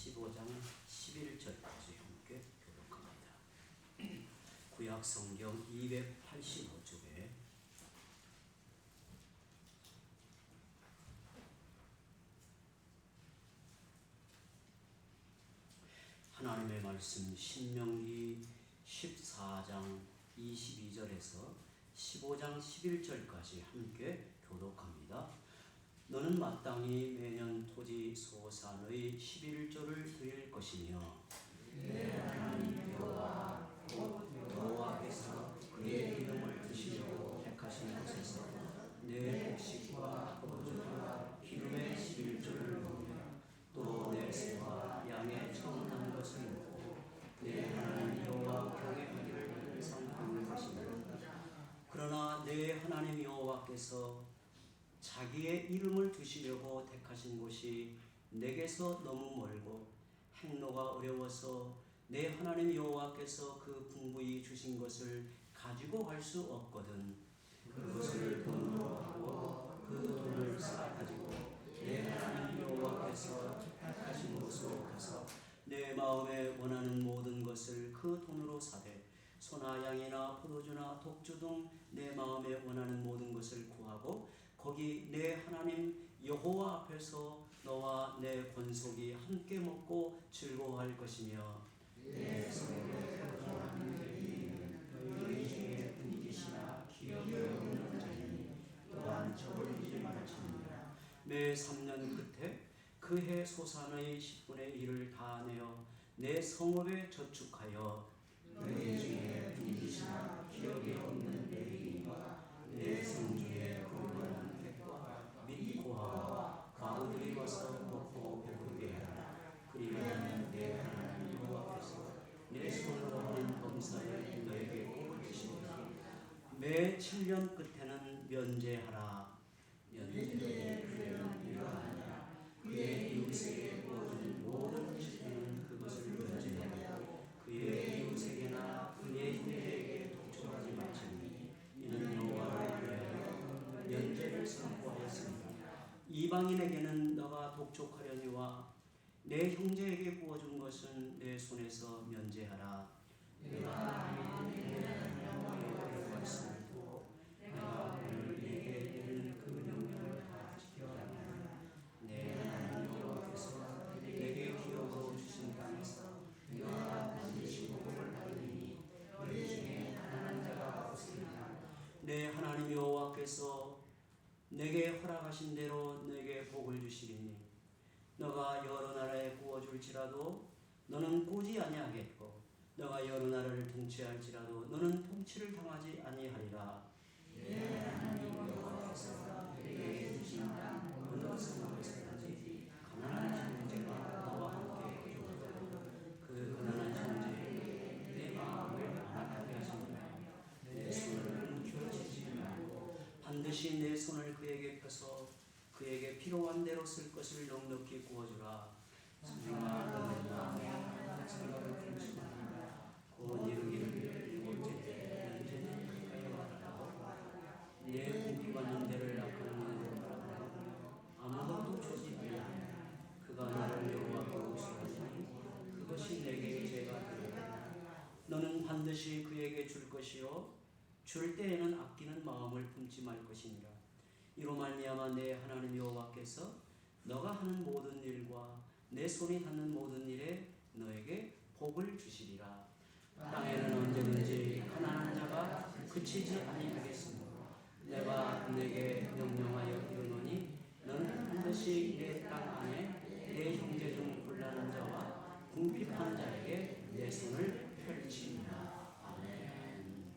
15장 11절까지 함께 교독합니다. 구약 성경 285쪽에 하나님의 말씀 신명기 14장 22절에서 15장 11절까지 함께 교독합니다. 너는 마땅히 매년 토지 소산의 11조를 드릴 것이며 내 하나님 여호와 곧 여호와께서 그의 이름을 드시려고 택하신 곳에서 내 곡식과 포도주와 기름의 11조를 먹으며 또 내 새와 양의 처음 난 것을 먹고 내 하나님 여호와 경외하기를 상품을 것이며 그러나 내 하나님 여호와께서 자기의 이름을 두시려고 택하신 곳이 내게서 너무 멀고 행로가 어려워서 내 하나님 여호와께서 그 풍부히 주신 것을 가지고 갈 수 없거든 그것을 돈으로 하고 그 돈을 쌓아 가지고 내 하나님 여호와께서 택하신 곳으로 가서 내 마음에 원하는 모든 것을 그 돈으로 사되 소나 양이나 포도주나 독주 등 내 마음에 원하는 모든 것을 구하고 거기 내 하나님 여호와 앞에서 너와 내 권속이 함께 먹고 즐거워할 것이며 내 손으로 태어난 너희는 너희 중에 분깃이나 기억이 없는 자니 또한 저버리지 말지니라. 매 3년 끝에 그 해 소산의 10분의 1을 다 내어 내 성읍에 저축하여 너희 중에 분깃이나 기억이 없는 레위인과 내 성중에 거룩한 객과 및 고아와 과부들이 와서 먹고 배부르게 하라. 그리하면 내 하나님 여호와께서 내 손으로 하는 범사에 너에게 복을 주시리니 매 7년 끝에는 면제하라. 면제의 그에는 이러하냐. 그의 이웃에게 모든 질투는 그것을 면제하고 그의 이웃에게나 그의 형제에게 독촉하지 말지니 이는 여호와를 위하여 면제를 선포하였습니다. 이방인에게는 너가 독촉하려니와 내 형제에게 구워준 것은 내 손에서 면제하라. 내가 내 영광의 말씀을 두고 내가 오늘 네게 내리는 그 명령을 다 지켜가냐. 내 하나님 여호와께서 내게 기업으로 주신 땅에서 너가 반드시 복을 받으리니 너희 중에 가난한 자가 없으리라. 내 하나님 여호와께서 내게 허락하신 대로 내게 복을 주시리니 너가 여러 나라에 구워줄지라도 너는 꾸지 아니하겠고 너가 여러 나라를 통치할지라도 너는 통치를 당하지 아니하리라. 내 하나님 여호와께서 내게 주신 땅 어느 성읍에서든지 가난한 형제가 너와 함께 있거든 그 가난한 형제에게 내 마음을 안악하게 하시니라. 내 손을 움켜쥐지 말고 반드시 내 손을 그에게 펴서 그에게 필요한 대로 쓸 것을 넉넉히 구워주라. 정말 내 마음에 하나님 생각을 품시나니라. 곧 이르기를 일곱째 때 면제는 가까이 왔다고 내 공기받는 데를 낙하는 거라고 아무것도 주지 아니하냐. 그가 나를 여호와께 소하시니 그것이 내게 죄가 되리라. 너는 반드시 그에게 줄 것이요 줄 때에는 아끼는 마음을 품지 말 것이니라. 이로 말미암아 내 하나님 여호와께서 너가 하는 모든 일과 내 손이 닿는 모든 일에 너에게 복을 주시리라. 땅에는 언제든지 가난한 자가 그치지 아니하겠으므로 내가 내게 명령하여 이르노니 너는 반드시 내 땅 안에 내 형제 중 곤란한 자와 궁핍한 자에게 내 손을 펼치리라. 아멘.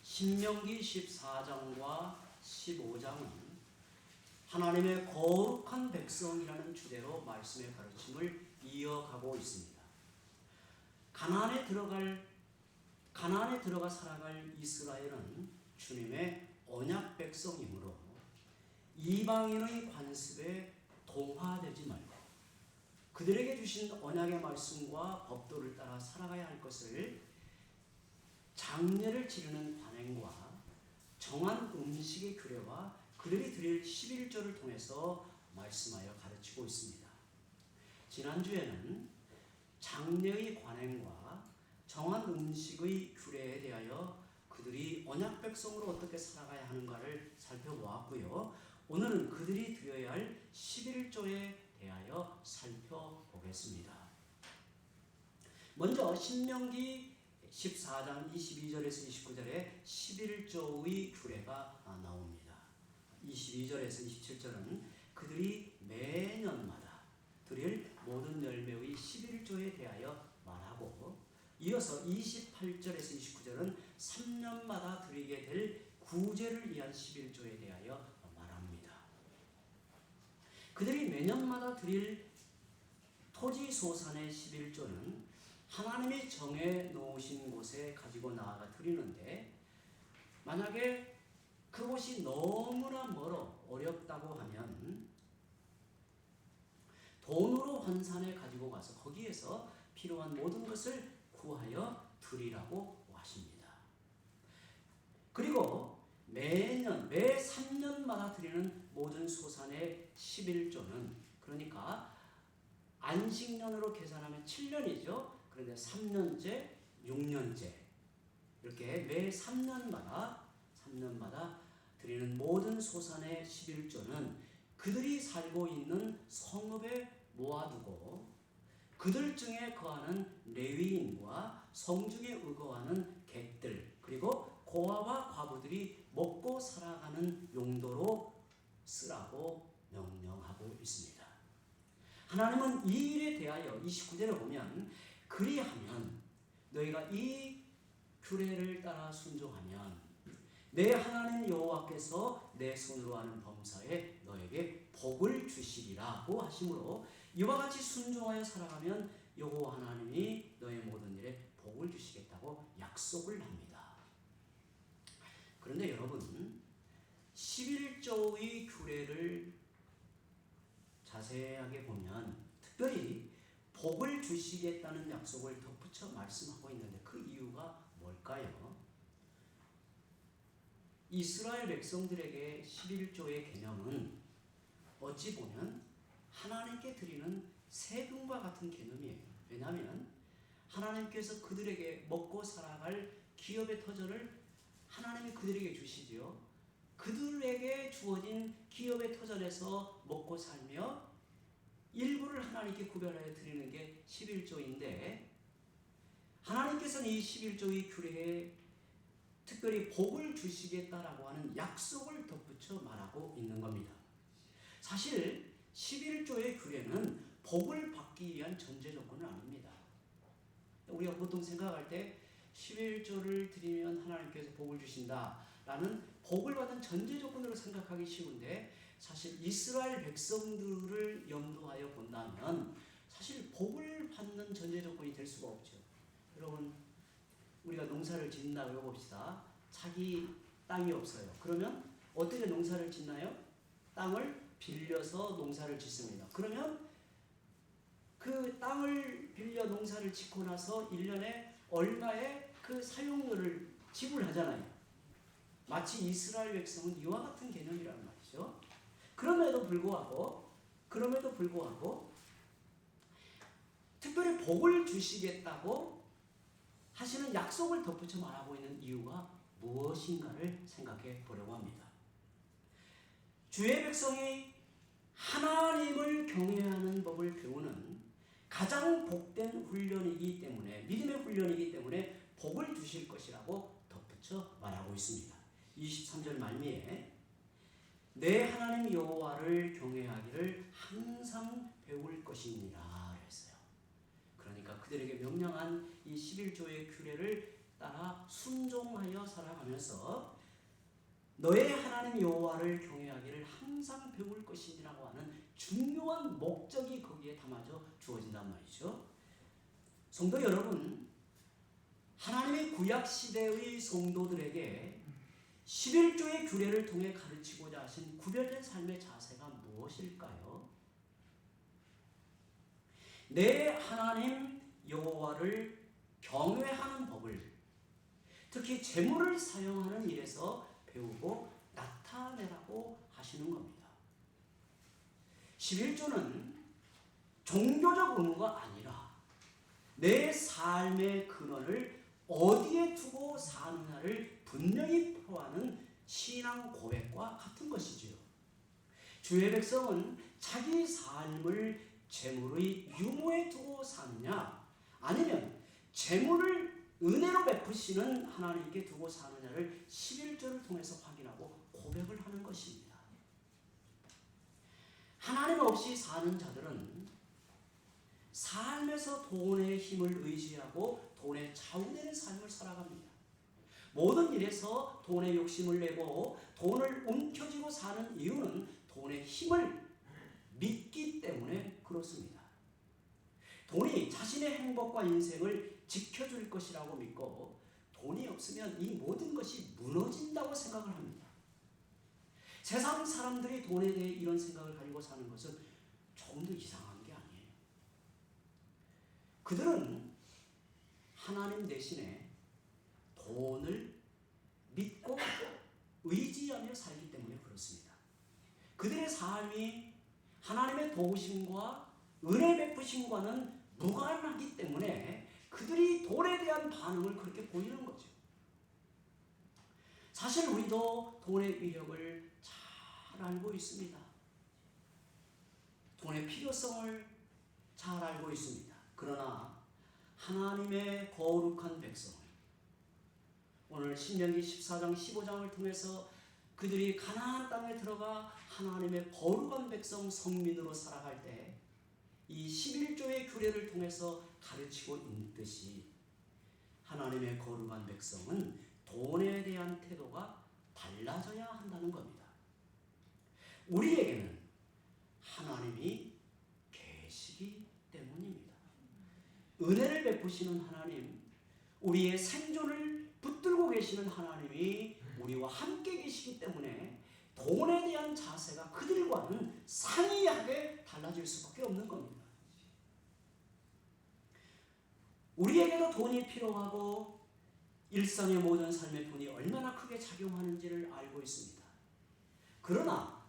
신명기 14장과 15장은 하나님의 거룩한 백성이라는 주제로 말씀의 가르침을 이어가고 있습니다. 가나안에 들어가 살아갈 이스라엘은 주님의 언약 백성이므로 이방인의 관습에 동화되지 말고 그들에게 주신 언약의 말씀과 법도를 따라 살아가야 할 것을 장례를 치르는 관행과 정한 음식의 규례와 그들이 드릴 11조를 통해서 말씀하여 가르치고 있습니다. 지난주에는 장례의 관행과 정한 음식의 규례에 대하여 그들이 언약 백성으로 어떻게 살아가야 하는가를 살펴보았고요. 오늘은 그들이 드려야 할 11조에 대하여 살펴보겠습니다. 먼저 신명기 14장 22절에서 29절에 11조의 규례가 나옵니다. 22절에서 27절은 그들이 매년마다 드릴 모든 열매의 11조에 대하여 말하고, 이어서 28절에서 29절은 3년마다 드리게 될 구제를 위한 11조에 대하여 말합니다. 그들이 매년마다 드릴 토지 소산의 11조는 하나님이 정해 놓으신 곳에 가지고 나아가 드리는데, 만약에 그곳이 너무나 멀어 어렵다고 하면 돈으로 환산해 가지고 가서 거기에서 필요한 모든 것을 구하여 드리라고 하십니다. 그리고 매 3년마다 드리는 모든 소산의 11조는, 그러니까 안식년으로 계산하면 7년이죠. 그런데 3년째, 6년째 이렇게 매 3년마다 드리는 모든 소산의 11조는 그들이 살고 있는 성읍에 모아두고 그들 중에 거하는 레위인과 성중에 의거하는 객들, 그리고 고아와 과부들이 먹고 살아가는 용도로 쓰라고 명령하고 있습니다. 하나님은 이 일에 대하여 29절에 보면, 그리하면 너희가 이 규례를 따라 순종하면 내 하나님 여호와께서 내 손으로 하는 범사에 너에게 복을 주시리라고 하시므로, 이와 같이 순종하여 살아가면 여호와 하나님이 너의 모든 일에 복을 주시겠다고 약속을 합니다. 그런데 여러분, 11조의 규례를 자세하게 보면 특별히 복을 주시겠다는 약속을 덧붙여 말씀하고 있는데, 그 이유가 뭘까요? 이스라엘 백성들에게 11조의 개념은 어찌 보면 하나님께 드리는 세금과 같은 개념이에요. 왜냐하면 하나님께서 그들에게 먹고 살아갈 기업의 터전을 하나님이 그들에게 주시지요. 그들에게 주어진 기업의 터전에서 먹고 살며 일부를 하나님께 구별하여 드리는 게 11조인데, 하나님께서는 이 11조의 규례에 특별히 복을 주시겠다라고 하는 약속을 덧붙여 말하고 있는 겁니다. 사실 11조의 규례는 복을 받기 위한 전제 조건은 아닙니다. 우리가 보통 생각할 때 11조를 드리면 하나님께서 복을 주신다라는 복을 받은 전제 조건으로 생각하기 쉬운데, 사실 이스라엘 백성들을 염두하여 본다면 사실 복을 받는 전제 조건이 될 수가 없죠. 여러분, 우리가 농사를 짓는다고 해봅시다. 자기 땅이 없어요. 그러면 어떻게 농사를 짓나요? 땅을 빌려서 농사를 짓습니다. 그러면 그 땅을 빌려 농사를 짓고 나서 1년에 얼마의 그 사용료를 지불하잖아요. 마치 이스라엘 백성은 이와 같은 개념이라는 말이죠. 그럼에도 불구하고 특별히 복을 주시겠다고 하시는 약속을 덧붙여 말하고 있는 이유가 무엇인가를 생각해 보려고 합니다. 주의 백성이 하나님을 경외하는 법을 배우는 가장 복된 훈련이기 때문에, 믿음의 훈련이기 때문에 복을 주실 것이라고 덧붙여 말하고 있습니다. 23절 말미에 내 하나님 여호와를 경외하기를 항상 배울 것이니라 그랬어요. 그러니까 그들에게 명령한 이 11조의 규례를 따라 순종하여 살아가면서 너의 하나님 여호와를 경외하기를 항상 배울 것이라고 하는 중요한 목적이 거기에 담아져 주어진단 말이죠. 성도 여러분, 하나님의 구약 시대의 성도들에게 11조의 규례를 통해 가르치고자 하신 구별된 삶의 자세가 무엇일까요? 내 하나님 여호와를 경외하는 법을, 특히 재물을 사용하는 일에서 배우고 나타내라고 하시는 겁니다. 11조는 종교적 의무가 아니라 내 삶의 근원을 어디에 두고 사느냐를 분명히 표하는 신앙 고백과 같은 것이지요. 주의 백성은 자기 삶을 재물의 유무에 두고 사느냐 아니면 재물을 은혜로 베푸시는 하나님께 두고 사느냐를 11조를 통해서 확인하고 고백을 하는 것입니다. 하나님 없이 사는 자들은 삶에서 돈의 힘을 의지하고 돈에 좌우되는 삶을 살아갑니다. 모든 일에서 돈의 욕심을 내고 돈을 움켜쥐고 사는 이유는 돈의 힘을 믿기 때문에 그렇습니다. 돈이 자신의 행복과 인생을 지켜줄 것이라고 믿고 돈이 없으면 이 모든 것이 무너진다고 생각을 합니다. 세상 사람들이 돈에 대해 이런 생각을 가지고 사는 것은 조금 더 이상한 게 아니에요. 그들은 하나님 대신에 돈을 믿고 의지하며 살기 때문에 그렇습니다. 그들의 삶이 하나님의 도우심과 은혜 베푸심과는 무관하기 때문에 그들이 돈에 대한 반응을 그렇게 보이는 거죠. 사실 우리도 돈의 위력을 잘 알고 있습니다. 돈의 필요성을 잘 알고 있습니다. 그러나 하나님의 거룩한 백성을 오늘 신명기 14장 15장을 통해서 그들이 가나안 땅에 들어가 하나님의 거룩한 백성 성민으로 살아갈 때 이 11조의 규례를 통해서 가르치고 있듯이 하나님의 거룩한 백성은 돈에 대한 태도가 달라져야 한다는 겁니다. 우리에게는 하나님이 계시기 때문입니다. 은혜를 베푸시는 하나님, 우리의 생존을 붙들고 계시는 하나님이 우리와 함께 계시기 때문에 돈에 대한 자세가 그들과는 상이하게 달라질 수밖에 없는 겁니다. 우리에게도 돈이 필요하고 일상의 모든 삶에 돈이 얼마나 크게 작용하는지를 알고 있습니다. 그러나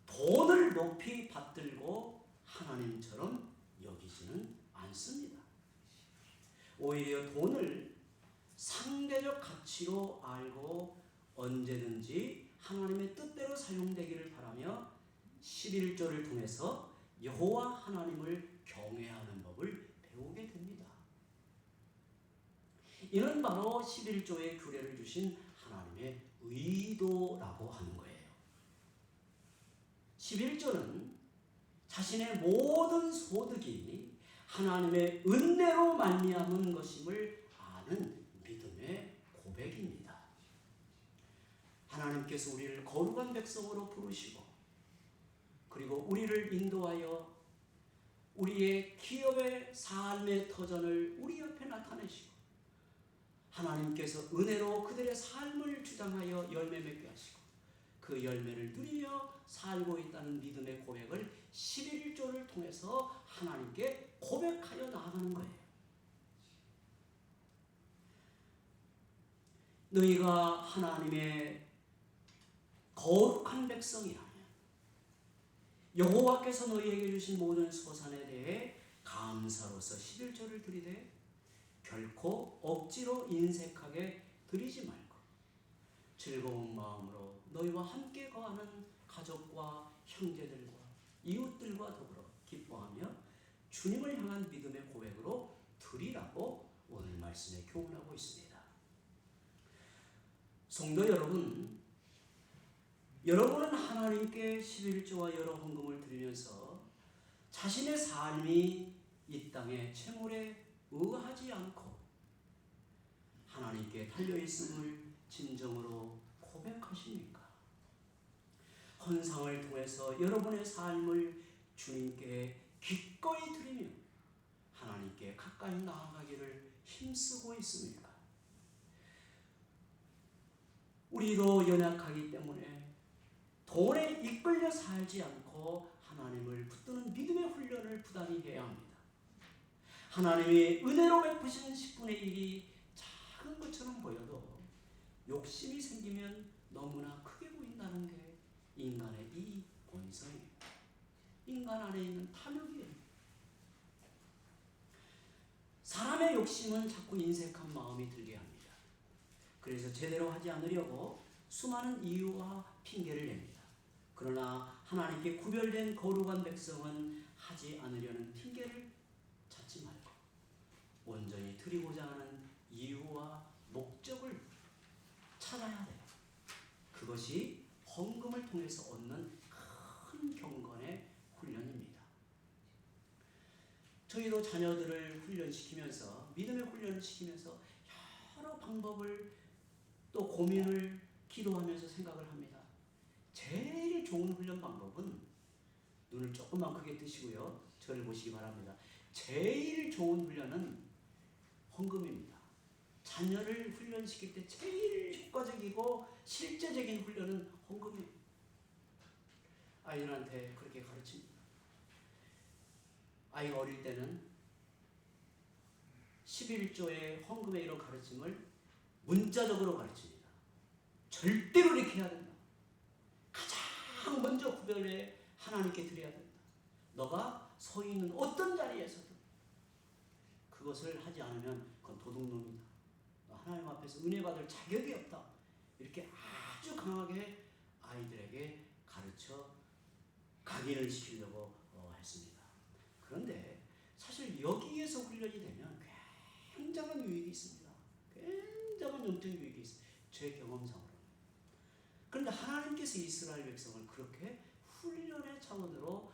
돈을 높이 받들고 하나님처럼 여기지는 않습니다. 오히려 돈을 상대적 가치로 알고 언제든지 하나님의 뜻대로 사용되기를 바라며 11조를 통해서 여호와 하나님을 경외하는 법을 배우게 됩니다. 이는 바로 11조의 규례를 주신 하나님의 의도라고 하는 거예요. 11조는 자신의 모든 소득이 하나님의 은혜로 말미암은 것임을 아는 믿음의 고백입니다. 하나님께서 우리를 거룩한 백성으로 부르시고 그리고 우리를 인도하여 우리의 기업의 삶의 터전을 우리 옆에 나타내시고 하나님께서 은혜로 그들의 삶을 주장하여 열매 맺게 하시고 그 열매를 누리며 살고 있다는 믿음의 고백을 11조를 통해서 하나님께 고백하여 나아가는 거예요. 너희가 하나님의 거룩한 백성이라면 여호와께서 너희에게 주신 모든 소산에 대해 감사로서 11조를 드리되 결코 억지로 인색하게 드리지 말고 즐거운 마음으로 너희와 함께 거하는 가족과 형제들과 이웃들과 더불어 기뻐하며 주님을 향한 믿음의 고백으로 드리라고 오늘 말씀에 교훈하고 있습니다. 성도 여러분, 여러분은 하나님께 11조와 여러 헌금을 드리면서 자신의 삶이 이 땅의 채물에 의하지 않고 하나님께 달려있음을 진정으로 고백하십니까? 헌상을 통해서 여러분의 삶을 주님께 기꺼이 드리며 하나님께 가까이 나아가기를 힘쓰고 있습니까? 우리도 연약하기 때문에 돈에 이끌려 살지 않고 하나님을 붙드는 믿음의 훈련을 부단히 해야 합니다. 하나님이 은혜로 베푸시는 10분의 1이 작은 것처럼 보여도 욕심이 생기면 너무나 크게 보인다는 게 인간의 이 본성이에요. 인간 안에 있는 탐욕이에요. 사람의 욕심은 자꾸 인색한 마음이 들게 합니다. 그래서 제대로 하지 않으려고 수많은 이유와 핑계를 냅니다. 그러나 하나님께 구별된 거룩한 백성은 하지 않으려는 핑계를 찾지 말고 온전히 드리고자 하는 이유와 목적을 찾아야 돼요. 그것이 헌금을 통해서 얻는 큰 경건의 훈련입니다. 저희도 자녀들을 훈련시키면서 믿음의 훈련을 시키면서 여러 방법을 또 고민을 기도하면서 생각을 합니다. 제일 좋은 훈련 방법은 눈을 조금만 크게 뜨시고요. 저를 보시기 바랍니다. 제일 좋은 훈련은 헌금입니다. 자녀를 훈련시킬 때 제일 효과적이고 실제적인 훈련은 헌금입니다. 아이들한테 그렇게 가르칩니다. 아이가 어릴 때는 11조의 헌금의 이런 가르침을 문자적으로 가르칩니다. 절대로 이렇게 해야 된다. 가장 먼저 구별해 하나님께 드려야 된다. 너가 서 있는 어떤 자리에서든 그것을 하지 않으면 그건 도둑놈이다. 하나님 앞에서 은혜 받을 자격이 없다. 이렇게 아주 강하게 아이들에게 가르쳐 각인을 시키려고 했습니다. 그런데 사실 여기에서 훈련이 되면 굉장한 유익이 있습니다. 굉장한 영적 유익이 있습니다. 제 경험상으로. 그런데 하나님께서 이스라엘 백성을 그렇게 훈련의 차원으로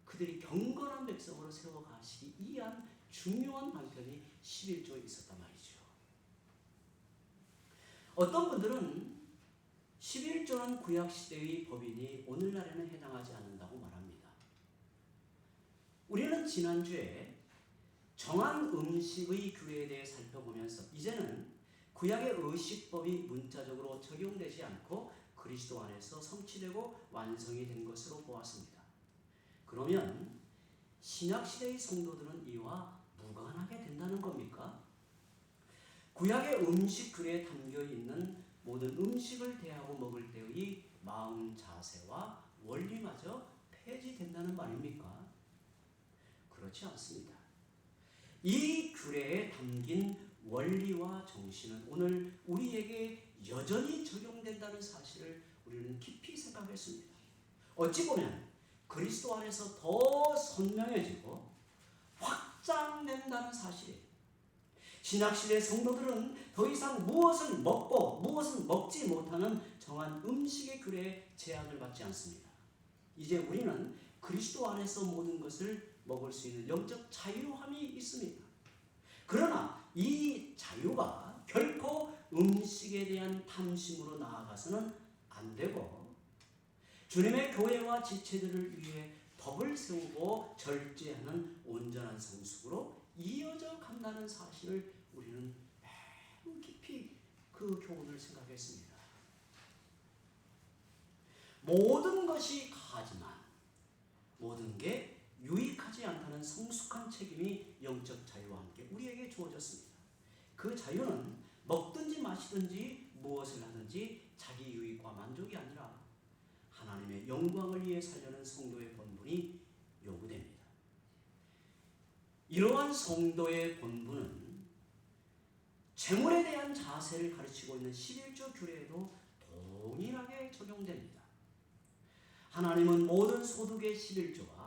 그들이 경건한 백성으로 세워가시기 위한 중요한 방편이 11조에 있었단 말이죠. 어떤 분들은 11조는 구약시대의 법이니 오늘날에는 해당하지 않는다고 말합니다. 우리는 지난주에 정한 음식의 규례에 대해 살펴보면서 이제는 구약의 의식법이 문자적으로 적용되지 않고 그리스도 안에서 성취되고 완성이 된 것으로 보았습니다. 그러면 신약시대의 성도들은 이와 무관하게 된다는 겁니까? 구약의 음식 규례에 담겨있는 모든 음식을 대하고 먹을 때의 마음 자세와 원리마저 폐지된다는 말입니까? 그렇지 않습니다. 이 규례에 담긴 원리와 정신은 오늘 우리에게 여전히 적용된다는 사실을 우리는 깊이 생각했습니다. 어찌 보면 그리스도 안에서 더 선명해지고 확장된다는 사실이에요. 신약시대 성도들은 더 이상 무엇을 먹고 무엇을 먹지 못하는 정한 음식의 규례에 제한을 받지 않습니다. 이제 우리는 그리스도 안에서 모든 것을 먹을 수 있는 영적 자유함이 있습니다. 그러나 이 자유가 결코 음식에 대한 탐심으로 나아가서는 안 되고 주님의 교회와 지체들을 위해 법을 세우고 절제하는 온전한 성숙으로 이어져 간다는 사실을 우리는 매우 깊이 그 교훈을 생각했습니다. 모든 것이 가하지만 모든 게 유익하지 않다는 성숙한 책임이 영적 자유와 함께 우리에게 주어졌습니다. 그 자유는 먹든지 마시든지 무엇을 하든지 자기 유익과 만족이 아니라 하나님의 영광을 위해 살려는 성도의 본분이 요구됩니다. 이러한 성도의 본분은 재물에 대한 자세를 가르치고 있는 11조 규례에도 동일하게 적용됩니다. 하나님은 모든 소득의 11조와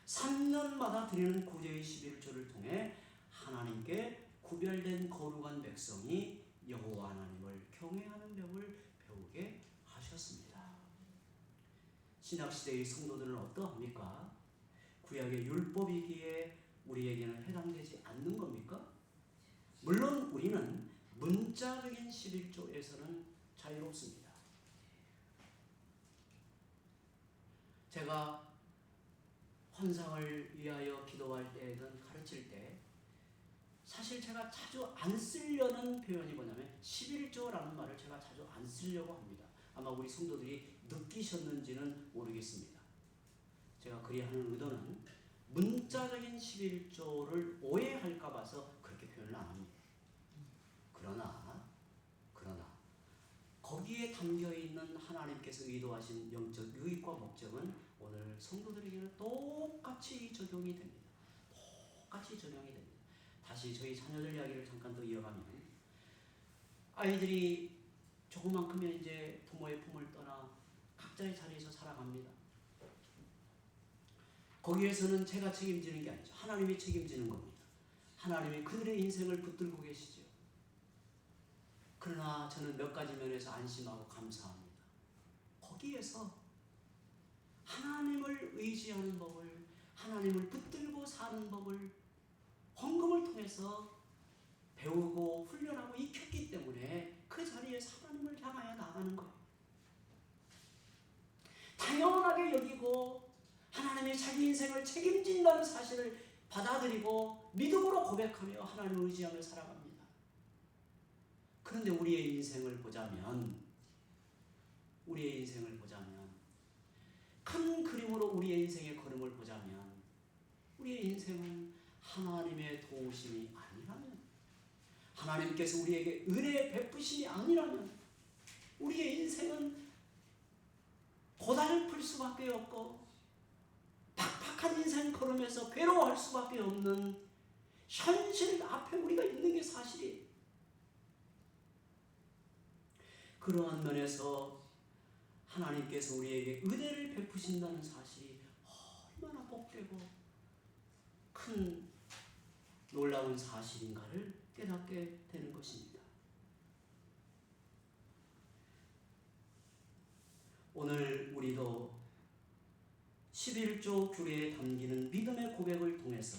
3년마다 드리는 구제의 11조를 통해 하나님께 구별된 거룩한 백성이 여호와 하나님을 경외하는 법을 배우게 하셨습니다. 신약시대의 성도들은 어떠합니까? 구약의 율법이기에 우리에게는 해당되지 않는 겁니까? 물론 우리는 문자적인 11조에서는 자유롭습니다. 제가 환상을 위하여 기도할 때든 가르칠 때 사실 제가 자주 안 쓰려는 표현이 뭐냐면 11조라는 말을 제가 자주 안 쓰려고 합니다. 아마 우리 성도들이 느끼셨는지는 모르겠습니다. 제가 그리하는 의도는 문자적인 11조를 오해할까 봐서 그렇게 표현을 안 합니다. 그러나 거기에 담겨있는 하나님께서 의도하신 영적 유익과 목적은 오늘 성도들에게는 똑같이 적용이 됩니다. 똑같이 적용이 됩니다. 다시 저희 자녀들 이야기를 잠깐 더 이어가면, 아이들이 조금만 크면 이제 부모의 품을 떠나 각자의 자리에서 살아갑니다. 거기에서는 제가 책임지는 게 아니죠. 하나님이 책임지는 겁니다. 하나님이 그들의 인생을 붙들고 계시죠. 그러나 저는 몇 가지 면에서 안심하고 감사합니다. 거기에서 하나님을 의지하는 법을, 하나님을 붙들고 사는 법을 헌금을 통해서 배우고 훈련하고 익혔기 때문에 그 자리에서 하나님을 향하여 나가는 거예요. 당연하게 여기고 하나님이 자기 인생을 책임진다는 사실을 받아들이고 믿음으로 고백하며 하나님을 의지하며 살아갑니다. 그런데 우리의 인생을 보자면 큰 그림으로 우리의 인생의 걸음을 보자면 우리의 인생은 하나님의 도우심이 아니라면, 하나님께서 우리에게 은혜의 베푸심이 아니라면 우리의 인생은 고달플 수밖에 없고 팍팍한 인생 걸으면서 괴로워할 수밖에 없는 현실 앞에 우리가 있는 게 사실이에요. 그러한 면에서 하나님께서 우리에게 은혜를 베푸신다는 사실이 얼마나 복되고 큰 놀라운 사실인가를 깨닫게 되는 것입니다. 오늘 우리도 11조 규례에 담기는 믿음의 고백을 통해서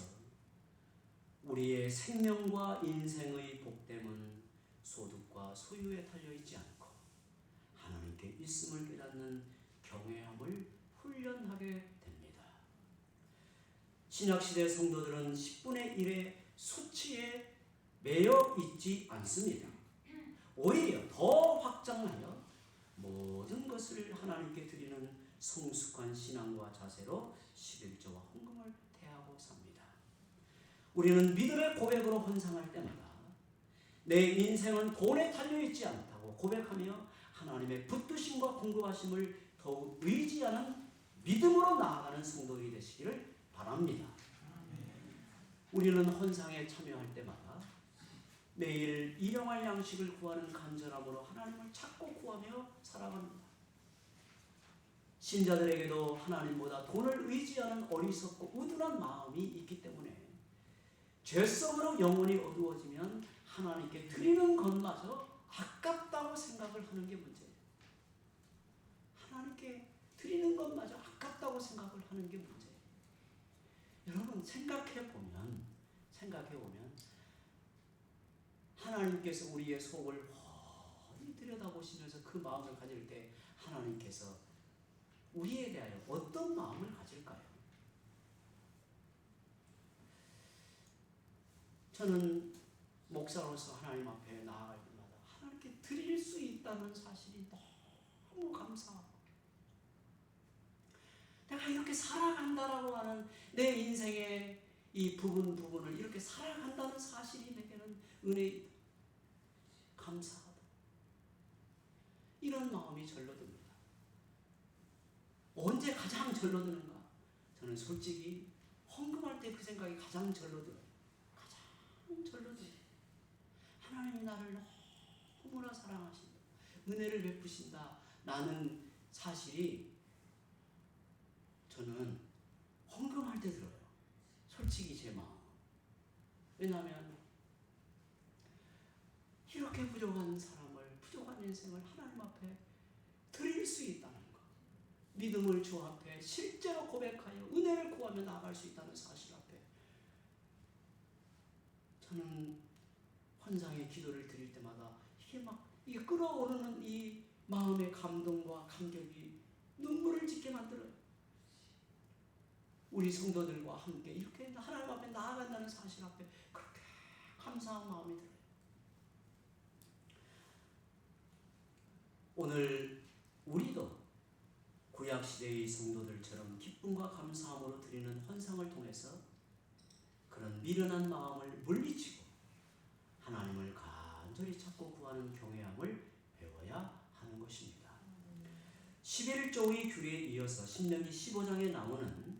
우리의 생명과 인생의 복됨은 소득과 소유에 달려있지 않고 하나님께 있음을 깨닫는 경외함을 훈련하게 됩니다. 신약시대 성도들은 10분의 1의 수치에 매여 있지 않습니다. 오히려 더 확장하여 모든 것을 하나님께 드리는 성숙한 신앙과 자세로 11조와 헌금을 대하고 삽니다. 우리는 믿음의 고백으로 헌상할 때마다 내 인생은 돈에 달려있지 않다고 고백하며 하나님의 붙드심과 공급하심을 더욱 의지하는 믿음으로 나아가는 성도들이 되시기를 바랍니다. 우리는 헌상에 참여할 때마다 매일 일용할 양식을 구하는 간절함으로 하나님을 찾고 구하며 살아갑니다. 신자들에게도 하나님보다 돈을 의지하는 어리석고 우둔한 마음이 있기 때문에 죄성으로 영혼이 어두워지면 하나님께 드리는 것마저 아깝다고 생각을 하는 게 문제예요. 하나님께 드리는 것마저 아깝다고 생각을 하는 게 문제예요. 여러분 생각해보면 하나님께서 우리의 속을 훤히 들여다보시면서 그 마음을 가질 때 하나님께서 우리에 대하여 어떤 마음을 가질까요? 저는 목사로서 하나님 앞에 나아갈 때마다 하나님께 드릴 수 있다는 사실이 너무 감사하고, 내가 이렇게 살아간다라고 하는 내 인생의 이 부분을 이렇게 살아간다는 사실이 내게는 은혜이다. 감사하다. 이런 마음이 절로 듭니다. 언제 가장 절로 드는가? 저는 솔직히 헌금할 때 그 생각이 가장 절로 들어요. 가장 절로 들어요. 하나님이 나를 너무나 사랑하신다. 은혜를 베푸신다. 나는 사실이 저는 헌금할 때 들어요. 솔직히 제 마음. 왜냐하면 이렇게 부족한 사람을, 부족한 인생을 하나님 앞에 드릴 수 있다는 것, 믿음을 주 앞에 실제로 고백하여 은혜를 구하며 나아갈 수 있다는 사실 앞에 저는 헌상의 기도를 드릴 때마다 이게 끌어오르는 이 마음의 감동과 감격이 눈물을 짓게 만들어요. 우리 성도들과 함께 이렇게 하나님 앞에 나아간다는 사실 앞에 그렇게 감사한 마음이 들어요. 오늘 우리도 구약시대의 성도들처럼 기쁨과 감사함으로 드리는 헌상을 통해서 그런 미련한 마음을 물리치고 하나님을 간절히 찾고 구하는 경외함을 배워야 하는 것입니다. 11조의 규례에 이어서 신명기 15장에 나오는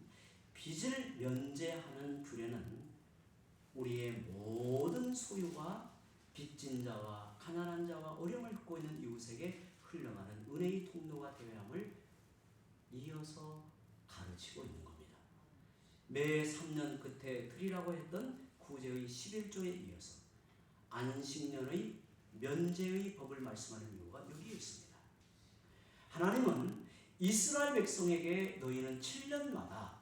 빚을 면제하는 규례는 우리의 모든 소유가 빚진 자와 가난한 자와 어려움을 겪고 있는 이웃에게 흘러가는 은혜의 통로가 되어야 함을 이어서 가르치고 있는 겁니다. 매 3년 끝에 드리라고 했던 구제의 11조에 이어서 안식년의 면제의 법을 말씀하는 이유가 여기에 있습니다. 하나님은 이스라엘 백성에게 너희는 7년마다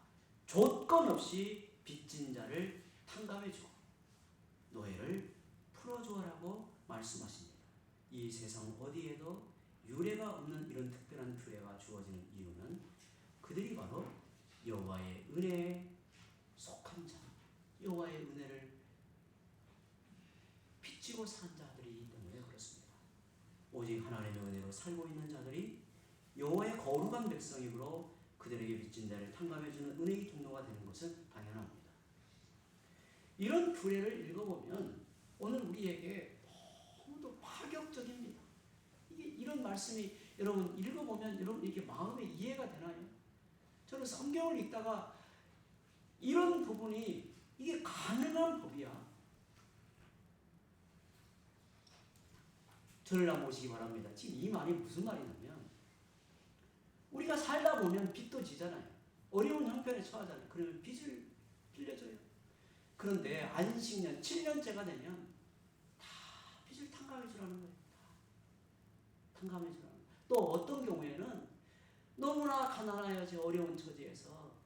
조건 없이 빚진 자를 탕감해주고 노예를 풀어주어라고 말씀하십니다. 이 세상 어디에도 유례가 없는 이런 특별한 규례가 주어지는 이유는 그들이 바로 여호와의 은혜에 속한 자, 여호와의 은혜를 빚지고 산 자들이기 때문에 그렇습니다. 오직 하나님의 은혜로 살고 있는 자들이 여호와의 거룩한 백성이므로 그들에게 빚진 자를 탕감해주는 은혜의 통로가 되는 것은 당연합니다. 이런 규례를 읽어보면 오늘 우리에게 너무도 파격적입니다. 이런 말씀이 여러분 읽어보면 여러분 이게 마음에 이해가 되나요? 저는 성경을 읽다가 이런 부분이 이게 가능한 법이야. 저를 한번 보시기 바랍니다. 지금 이 말이 무슨 말이냐면 우리가 살다 보면 빚도 지잖아요. 어려운 형편에 처하잖아요. 그러면 빚을 빌려줘요. 그런데 안식년 7년째가 되면 다 빚을 탕감해 주라는 거예요. 탕감해 주라는 거예요. 또 어떤 경우에는 너무나 가난하여져 어려운 처지에서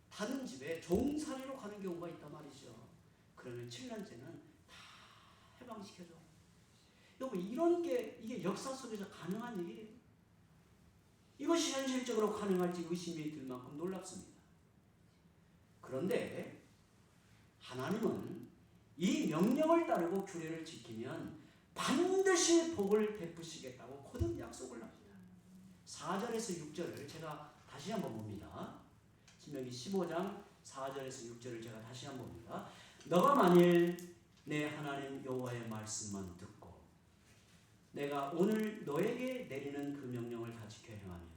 다른 집에 종살이로 가는 경우가 있단 말이죠. 그러면 7년째는 다 해방시켜줘. 여러분 이런 게 이게 역사 속에서 가능한 일이에요. 이것이 현실적으로 가능할지 의심이 들 만큼 놀랍습니다. 그런데 하나님은 이 명령을 따르고 규례를 지키면 반드시 복을 베푸시겠다고 거듭 약속을 합니다. 4절에서 6절을 제가 다시 한번 봅니다. 신명기 15장 4절에서 6절을 제가 다시 한번 봅니다. 너가 만일 내 하나님 여호와의 말씀만 듣고 내가 오늘 너에게 내리는 그 명령을 다 지켜 행하면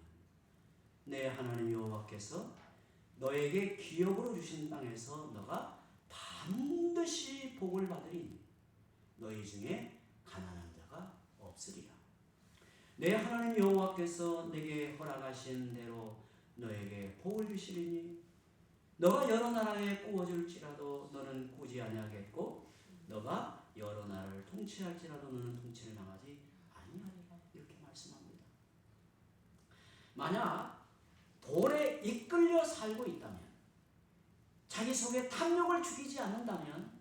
내 하나님 여호와께서 너에게 기업으로 주신 땅에서 너가 반드시 복을 받으리니 너희 중에 가난한 자가 없으리라. 내 하나님 여호와께서 내게 허락하신 대로 너에게 복을 주시리니 너가 여러 나라에 꾸어줄지라도 너는 꾸지 아니하겠고 너가 여러 나라를 통치할지라도 너는 통치를 당하지 아니하리라. 이렇게 말씀합니다. 만약 돌에 이끌려 살고 있다면 자기 속에 탐욕을 죽이지 않는다면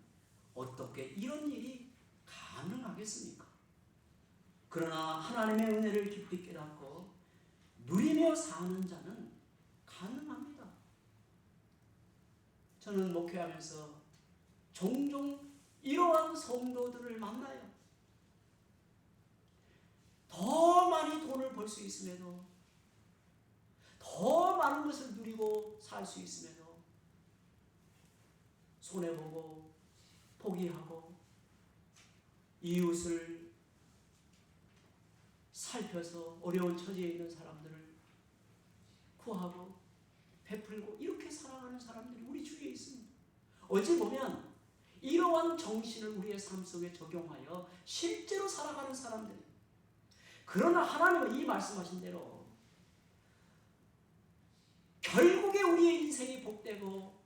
어떻게 이런 일이 가능하겠습니까? 그러나 하나님의 은혜를 깊이 깨닫고 누리며 사는 자는 가능합니다. 저는 목회하면서 종종 이러한 성도들을 만나요. 더 많이 돈을 벌 수 있음에도 더 많은 것을 누리고 살 수 있음에도 손해보고 포기하고 이웃을 살펴서 어려운 처지에 있는 사람들을 구하고 베풀고 이렇게 살아가는 사람들이 우리 주위에 있습니다. 어찌 보면 이러한 정신을 우리의 삶 속에 적용하여 실제로 살아가는 사람들. 그러나 하나님은 이 말씀하신 대로 결국에 우리의 인생이 복되고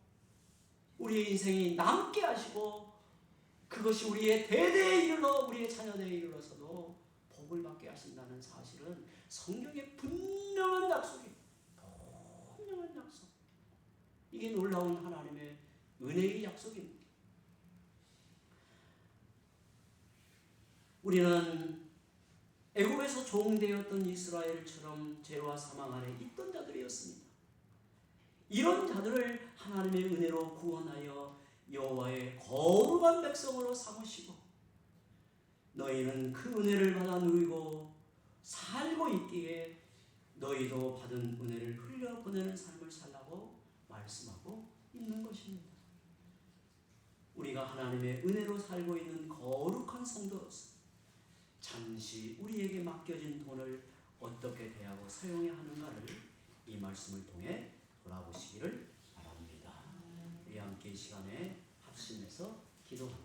우리의 인생이 남게 하시고 그것이 우리의 대대에 이르러 우리의 자녀들에 이르러서도 복을 받게 하신다는 사실은 성경의 분명한 약속이에요. 분명한 약속. 이게 놀라운 하나님의 은혜의 약속입니다. 우리는 애굽에서 종되었던 이스라엘처럼 죄와 사망 아래 있던 자들이었습니다. 이런 자들을 하나님의 은혜로 구원하여 여호와의 거룩한 백성으로 삼으시고 너희는 그 은혜를 받아 누리고 살고 있기에 너희도 받은 은혜를 흘려보내는 삶을 살라고 말씀하고 있는 것입니다. 우리가 하나님의 은혜로 살고 있는 거룩한 성도로서 잠시 우리에게 맡겨진 돈을 어떻게 대하고 사용해야 하는가를 이 말씀을 통해 돌아보시기를 바랍니다. 우리 함께 이 시간에 합심해서 기도.